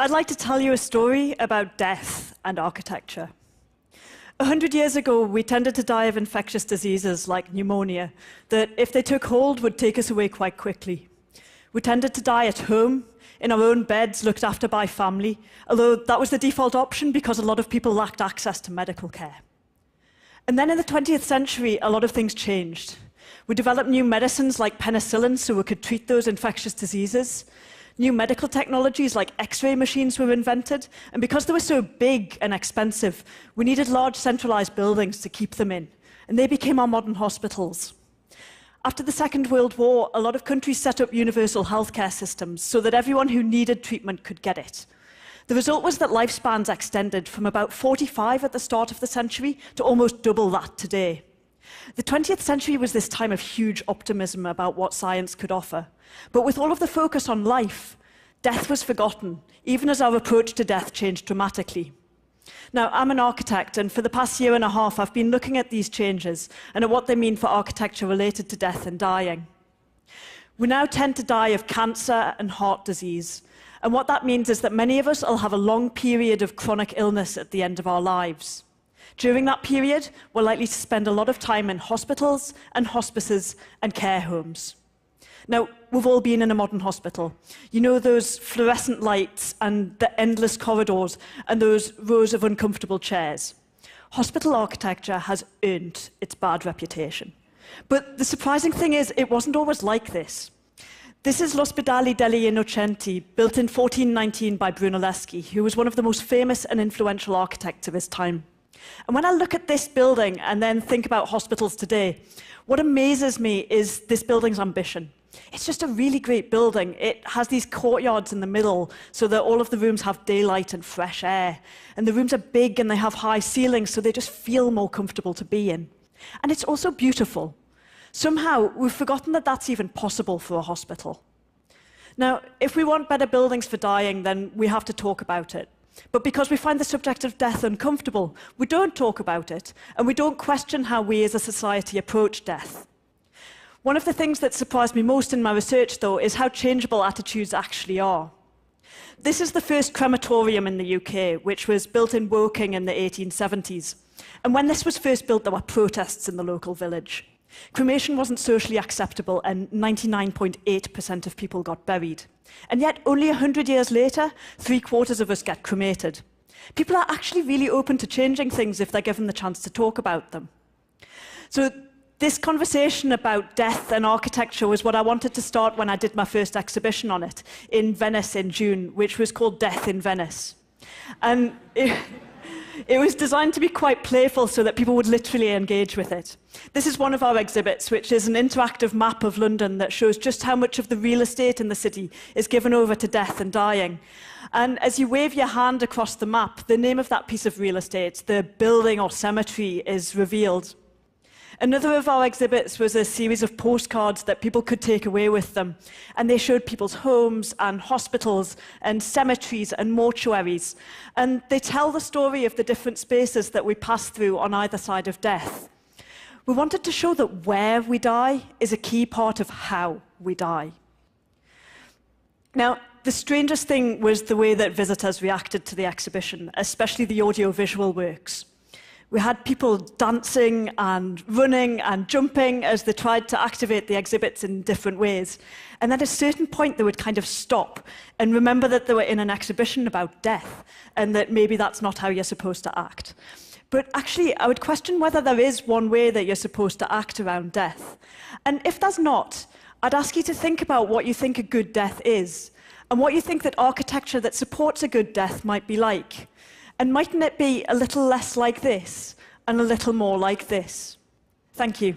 I'd like to tell you a story about death and architecture. 100 years ago, we tended to die of infectious diseases like pneumonia that, if they took hold, would take us away quite quickly. We tended to die at home, in our own beds, looked after by family, although that was the default option because a lot of people lacked access to medical care. And then in the 20th century, a lot of things changed. We developed new medicines like penicillin so we could treat those infectious diseases. New medical technologies like X-ray machines were invented, and because they were so big and expensive, we needed large centralized buildings to keep them in, and they became our modern hospitals. After the Second World War, a lot of countries set up universal healthcare systems so that everyone who needed treatment could get it. The result was that lifespans extended from about 45 at the start of the century to almost double that today. The 20th century was this time of huge optimism about what science could offer. But with all of the focus on life, death was forgotten, even as our approach to death changed dramatically. Now, I'm an architect, and for the past year and a half, I've been looking at these changes and at what they mean for architecture related to death and dying. We now tend to die of cancer and heart disease, and what that means is that many of us will have a long period of chronic illness at the end of our lives. During that period, we're likely to spend a lot of time in hospitals and hospices and care homes. Now, we've all been in a modern hospital. You know those fluorescent lights and the endless corridors and those rows of uncomfortable chairs. Hospital architecture has earned its bad reputation. But the surprising thing is, it wasn't always like this. This is l'Ospedale degli Innocenti, built in 1419 by Brunelleschi, who was one of the most famous and influential architects of his time. And when I look at this building and then think about hospitals today, what amazes me is this building's ambition. It's just a really great building. It has these courtyards in the middle so that all of the rooms have daylight and fresh air. And the rooms are big and they have high ceilings, so they just feel more comfortable to be in. And it's also beautiful. Somehow, we've forgotten that that's even possible for a hospital. Now, if we want better buildings for dying, then we have to talk about it. But because we find the subject of death uncomfortable, we don't talk about it, and we don't question how we as a society approach death. One of the things that surprised me most in my research, though, is how changeable attitudes actually are. This is the first crematorium in the UK, which was built in Woking in the 1870s. And when this was first built, there were protests in the local village. Cremation wasn't socially acceptable, and 99.8% of people got buried. And yet, only 100 years later, 3/4 of us get cremated. People are actually really open to changing things if they're given the chance to talk about them. So this conversation about death and architecture was what I wanted to start when I did my first exhibition on it in Venice in June, which was called Death in Venice. And it was designed to be quite playful so that people would literally engage with it. This is one of our exhibits, which is an interactive map of London that shows just how much of the real estate in the city is given over to death and dying. And as you wave your hand across the map, the name of that piece of real estate, the building or cemetery, is revealed. Another of our exhibits was a series of postcards that people could take away with them, and they showed people's homes and hospitals and cemeteries and mortuaries, and they tell the story of the different spaces that we pass through on either side of death. We wanted to show that where we die is a key part of how we die. Now, the strangest thing was the way that visitors reacted to the exhibition, especially the audio-visual works. We had people dancing and running and jumping as they tried to activate the exhibits in different ways. And at a certain point, they would kind of stop and remember that they were in an exhibition about death and that maybe that's not how you're supposed to act. But actually, I would question whether there is one way that you're supposed to act around death. And if there's not, I'd ask you to think about what you think a good death is and what you think that architecture that supports a good death might be like. And mightn't it be a little less like this and a little more like this? Thank you.